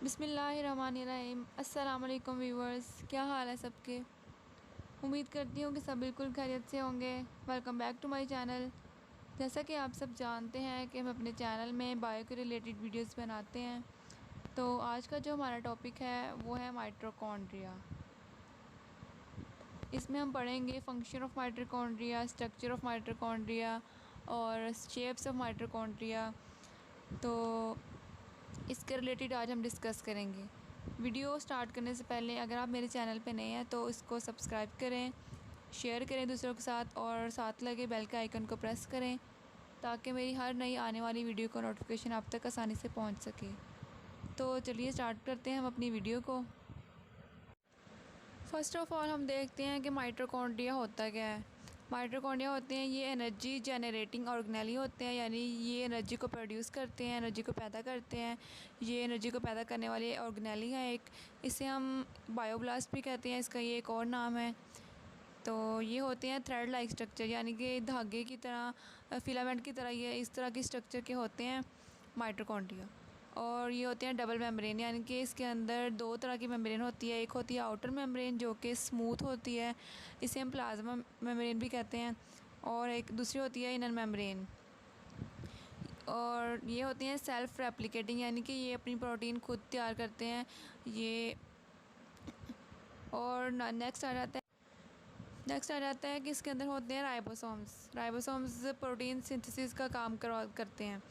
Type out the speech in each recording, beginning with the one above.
बिस्मिल्लाहिर्रहमानिर्रहीम। अस्सलाम वालेकुम व्यूवर्स, क्या हाल है सबके। उम्मीद करती हूँ कि सब बिल्कुल खैरियत से होंगे। Welcome back to my channel. जैसा कि आप सब जानते हैं कि हम अपने चैनल में बायो के रिलेटेड वीडियोस बनाते हैं। तो आज का जो हमारा टॉपिक है वो है माइटोकॉन्ड्रिया। इसमें हम पढ़ेंगे function of mitochondria, structure of mitochondria और शेप्स ऑफ माइटोकॉन्ड्रिया। तो इसके रिलेटेड आज हम डिस्कस करेंगे। वीडियो स्टार्ट करने से पहले अगर आप मेरे चैनल पे नए हैं तो इसको सब्सक्राइब करें, शेयर करें दूसरों के साथ और साथ लगे बेल के आइकन को प्रेस करें ताकि मेरी हर नई आने वाली वीडियो का नोटिफिकेशन आप तक आसानी से पहुंच सके। तो चलिए स्टार्ट करते हैं हम अपनी वीडियो को। फ़र्स्ट ऑफ़ ऑल हम देखते हैं कि माइटोकॉन्ड्रिया होता क्या है। माइटोकॉन्ड्रिया होते हैं ये एनर्जी जनरेटिंग ऑर्गेनेली होते हैं, यानी ये एनर्जी को प्रोड्यूस करते हैं, एनर्जी को पैदा करते हैं। ये एनर्जी को पैदा करने वाले ऑर्गेनेली हैं एक। इसे हम बायोब्लास्ट भी कहते हैं, इसका ये एक और नाम है। तो ये होते हैं थ्रेड लाइक स्ट्रक्चर, यानी कि धागे की तरह, फिलामेंट की तरह ये इस तरह के स्ट्रक्चर के होते हैं माइटोकॉन्ड्रिया। और ये होते हैं डबल मेम्ब्रेन, यानी कि इसके अंदर दो तरह की मेम्ब्रेन होती है। एक होती है आउटर मेम्ब्रेन जो कि स्मूथ होती है, इसे हम प्लाज्मा मेम्ब्रेन भी कहते हैं। और एक दूसरी होती है इनर मेम्ब्रेन। और ये होती हैं सेल्फ रेप्लिकेटिंग, यानी कि ये अपनी प्रोटीन खुद तैयार करते हैं ये। और नेक्स्ट आ जाता है कि इसके अंदर होते हैं राइबोसोम्स प्रोटीन सिंथेसिस का काम करते हैं।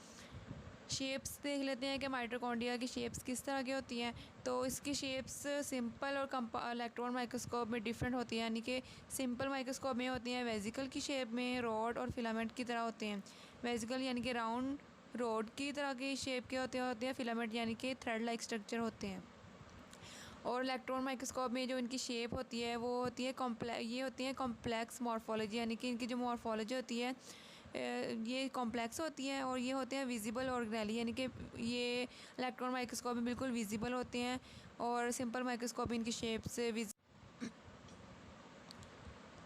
शेप्स देख लेते हैं कि माइटोकॉन्ड्रिया की शेप्स किस तरह की होती हैं। तो इसकी शेप्स सिंपल और इलेक्ट्रॉन माइक्रोस्कोप में डिफरेंट होती है, यानी कि सिंपल माइक्रोस्कोप में होती हैं वेजिकल की शेप में, रॉड और फिलामेंट की तरह होते हैं। वेजिकल यानी कि राउंड रॉड की तरह की शेप के होते हैं फिलामेंट यानी कि थ्रेड लाइक स्ट्रक्चर होते हैं। और इलेक्ट्रॉन माइक्रोस्कोप में जो इनकी शेप होती है वो होती है कॉम्प्लेक्स मॉर्फोलॉजी, यानी कि इनकी जो मॉर्फोलॉजी होती है ये कॉम्प्लेक्स होती है। और ये होते हैं विजिबल ऑर्गेनेली, यानी कि ये इलेक्ट्रॉन माइक्रोस्कोप में बिल्कुल विजिबल होते हैं और सिंपल माइक्रोस्कोप में इनकी शेप से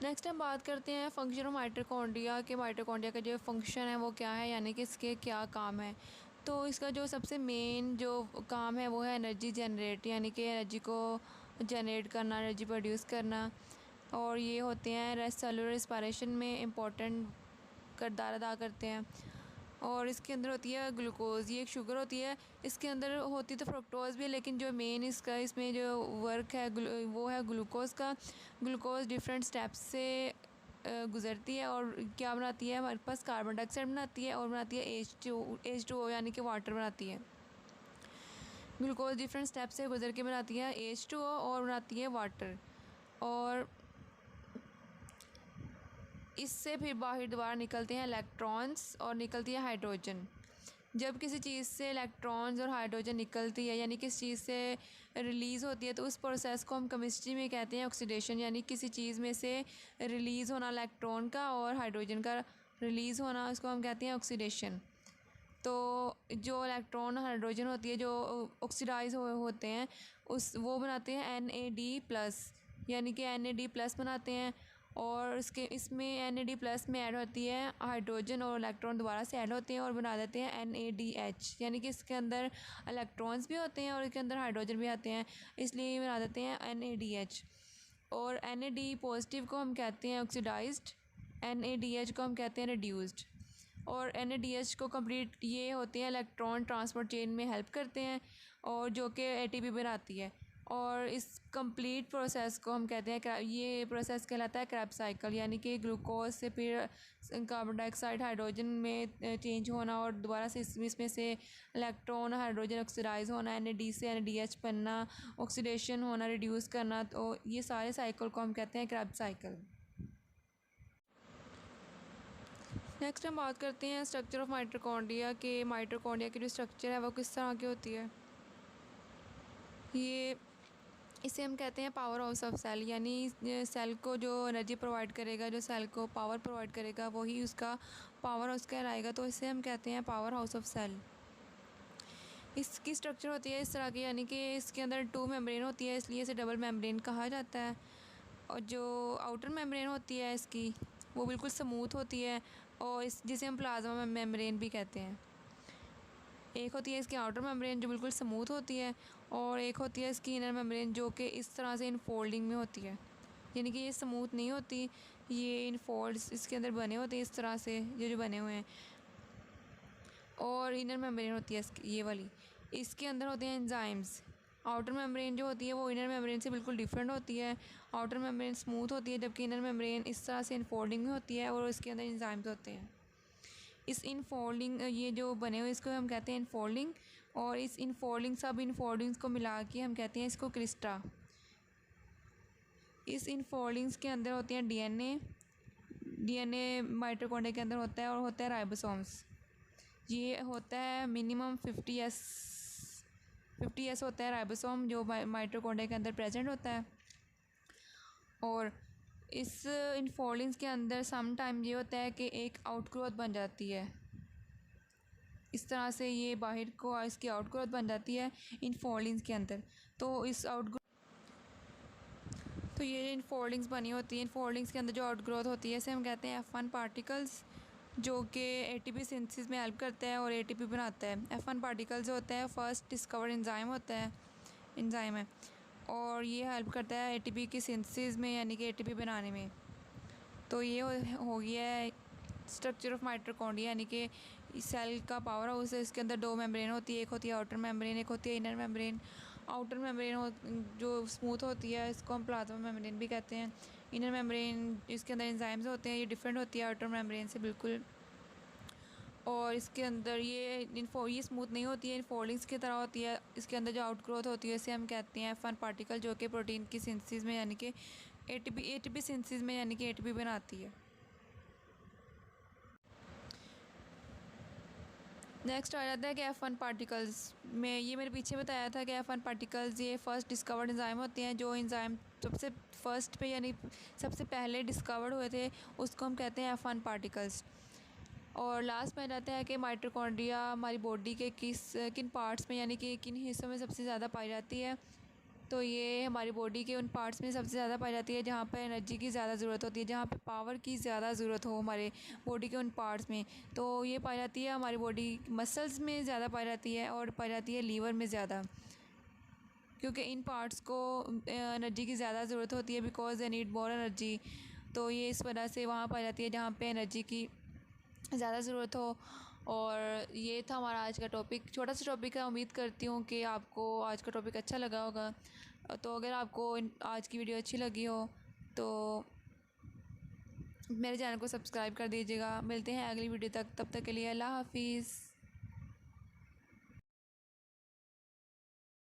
नेक्स्ट हम बात करते हैं फंक्शन ऑफ माइटोकॉन्ड्रिया के। माइटोकॉन्ड्रिया का जो फंक्शन है वो क्या है, यानी कि इसके क्या काम है। तो इसका जो सबसे मेन जो काम है वो है एनर्जी जनरेट, यानी कि एनर्जी को जनरेट करना, एनर्जी प्रोड्यूस करना। और ये होते हैं सेलुलर रिस्पायरेशन में इम्पोर्टेंट किरदार अदा करते हैं। और इसके अंदर होती है ग्लूकोज, ये एक शुगर होती है। इसके अंदर होती तो फ्रुक्टोज भी है, लेकिन जो मेन इसमें जो वर्क है वो है ग्लूकोज का। ग्लूकोज डिफरेंट स्टेप्स से गुज़रती है और क्या बनाती है, हमारे पास कार्बन डाइऑक्साइड बनाती है और बनाती है H2O यानी कि वाटर बनाती है। ग्लूकोज डिफरेंट स्टेप से गुजर के बनाती है H2O और बनाती है वाटर। और इससे फिर बाहर दोबारा निकलते हैं इलेक्ट्रॉन्स और निकलती है हाइड्रोजन। जब किसी चीज़ से इलेक्ट्रॉन्स और हाइड्रोजन निकलती है, यानी किसी चीज़ से रिलीज़ होती है, तो उस प्रोसेस को हम केमिस्ट्री में कहते हैं ऑक्सीडेशन, यानी किसी चीज़ में से रिलीज़ होना इलेक्ट्रॉन का और हाइड्रोजन का रिलीज़ होना, उसको हम कहते हैं ऑक्सीडेशन। तो जो इलेक्ट्रॉन हाइड्रोजन होती है जो ऑक्सीडाइज होते हैं वो बनाते हैं NAD+, यानी कि NAD+ बनाते हैं। और इसमें NAD+ में ऐड होती है हाइड्रोजन और इलेक्ट्रॉन दोबारा से ऐड होते हैं और बना देते हैं NADH, यानी कि इसके अंदर इलेक्ट्रॉन्स भी होते हैं और इसके अंदर हाइड्रोजन भी आते हैं, इसलिए बना देते हैं NADH। और NAD+ को हम कहते हैं ऑक्सीडाइज्ड, NADH को हम कहते हैं रिड्यूस्ड। और NADH को कंप्लीट ये होते हैं इलेक्ट्रॉन ट्रांसपोर्ट चेन में हेल्प करते हैं और जो कि ATP बनाती है। और इस कंप्लीट प्रोसेस को हम कहते हैं ये प्रोसेस कहलाता है क्रैब्स साइकिल, यानी कि ग्लूकोज से फिर कार्बन डाइऑक्साइड हाइड्रोजन में चेंज होना और दोबारा से इसमें से इलेक्ट्रॉन हाइड्रोजन ऑक्सीडाइज होना, NAD से NADH बनना, ऑक्सीडेशन होना, रिड्यूस करना। तो ये सारे साइकिल को हम कहते हैं क्रैब्स साइकिल। नेक्स्ट हम बात करते हैं स्ट्रक्चर ऑफ माइटोकॉन्ड्रिया के। माइटोकॉन्ड्रिया की जो स्ट्रक्चर है वो किस तरह की होती है। इसे हम कहते हैं पावर हाउस ऑफ सेल, यानी सेल को जो एनर्जी प्रोवाइड करेगा, जो सेल को पावर प्रोवाइड करेगा वही उसका पावर हाउस कहलाएगा। तो इसे हम कहते हैं पावर हाउस ऑफ सेल। इसकी स्ट्रक्चर होती है इस तरह की, यानी कि इसके अंदर 2 मेम्ब्रेन होती है, इसलिए इसे डबल मेम्ब्रेन कहा जाता है। और जो आउटर मेम्ब्रेन होती है इसकी वो बिल्कुल स्मूथ होती है और जिसे हम प्लाज्मा मेम्ब्रेन भी कहते हैं। एक होती है इसकी आउटर मेम्ब्रेन जो बिल्कुल स्मूथ होती है, और एक होती है इसकी इनर मेम्ब्रेन जो कि इस तरह से इनफोल्डिंग में होती है, यानी कि ये स्मूथ नहीं होती, ये इन फोल्ड्स इसके अंदर बने होते हैं इस तरह से, ये जो बने हुए हैं। और इनर मेम्ब्रेन होती है इसकी ये वाली, इसके अंदर होते हैं एंजाइम्स। आउटर मेम्ब्रेन जो होती है वो इनर मेम्ब्रेन से बिल्कुल डिफरेंट होती है। आउटर मेम्ब्रेन स्मूथ होती है, जबकि इनर मेम्ब्रेन इस तरह से इनफोल्डिंग में होती है और इसके अंदर एंजाइम्स होते हैं। इस इनफोल्डिंग ये जो बने हुए इसको हम कहते हैं इनफोल्डिंग, और इस इनफोल्डिंग सब इनफोल्डिंग्स को मिला के हम कहते हैं इसको क्रिस्टा। इस इनफोल्डिंग्स के अंदर होते हैं डीएनए माइटोकॉन्ड्रिया के अंदर होता है, और होता है राइबोसोम्स। ये होता है मिनिमम 50S होता है राइबोसोम जो माइटोकॉन्ड्रिया के अंदर प्रेजेंट होता है। और इस इनफोल्डिंग्स के अंदर सम टाइम ये होता है कि एक आउटग्रोथ बन जाती है, इस तरह से ये बाहर को इसकी आउटग्रोथ बन जाती है इनफोल्डिंग्स के अंदर। तो इस तो ये इनफोल्डिंग्स बनी होती है, इनफोल्डिंग्स के अंदर जो आउटग्रोथ होती है इसे हम कहते हैं F1 पार्टिकल्स, जो कि एटीपी सिंथेसिस में हेल्प करता है और एटीपी बनाता है। F1 पार्टिकल्स होता है फर्स्ट डिस्कवर्ड एंजाइम होता है, एंजाइम है, और ये हेल्प करता है एटीपी की सिंथेसिस में, यानी कि एटीपी बनाने में। तो ये हो गया है स्ट्रक्चर ऑफ माइटोकॉन्ड्रिया, यानी कि सेल का पावर हाउस है। इसके अंदर दो मेम्ब्रेन होती है, एक होती है आउटर मेम्ब्रेन, एक होती है इनर मेम्ब्रेन। आउटर मेम्ब्रेन जो स्मूथ होती है इसको हम प्लाज्मा मेम्ब्रेन भी कहते हैं। इनर मेम्ब्रेन इसके अंदर एंजाइम्स होते हैं, ये डिफरेंट होती है आउटर मेम्ब्रेन से बिल्कुल। और इसके अंदर ये स्मूथ नहीं होती है, इनफोल्डिंग्स की तरह होती है। इसके अंदर जो आउटग्रोथ होती है इसे हम कहते हैं F1 पार्टिकल, जो कि प्रोटीन की सिंथेसिस में यानी कि एटीपी सिंथेसिस में यानी कि एटीपी बनाती है। नेक्स्ट आ जाता है कि F1 पार्टिकल्स में, ये मेरे पीछे बताया था कि F1 पार्टिकल्स ये फर्स्ट डिस्कवर्ड एंजाइम होते हैं। जो एंजाइम सबसे फर्स्ट पे यानी सबसे पहले डिस्कवर्ड हुए थे उसको हम कहते हैं F1 पार्टिकल्स। और लास्ट में आ जाता है कि माइटोकॉन्ड्रिया हमारी बॉडी के किन पार्ट्स में यानी कि किन हिस्सों में सबसे ज़्यादा पाई जाती है। तो ये हमारी बॉडी के उन पार्ट्स में सबसे ज़्यादा पाई जाती है जहाँ पर एनर्जी की ज़्यादा ज़रूरत होती है, जहाँ पे पावर की ज़्यादा ज़रूरत हो हमारे बॉडी के उन पार्ट्स में। तो ये पाई जाती है हमारी बॉडी मसल्स में ज़्यादा पाई जाती है, और पाई जाती है लीवर में ज़्यादा, क्योंकि इन पार्ट्स को एनर्जी की ज़्यादा ज़रूरत होती है, because they need more energy. तो ये इस वजह से वहाँ पाई जाती है जहाँ पे एनर्जी की ज़्यादा ज़रूरत हो। और ये था हमारा आज का टॉपिक, छोटा सा टॉपिक है। उम्मीद करती हूँ कि आपको आज का टॉपिक अच्छा लगा होगा। तो अगर आपको आज की वीडियो अच्छी लगी हो तो मेरे चैनल को सब्सक्राइब कर दीजिएगा। मिलते हैं अगली वीडियो तक, तब तक के लिए अल्लाह हाफिज़।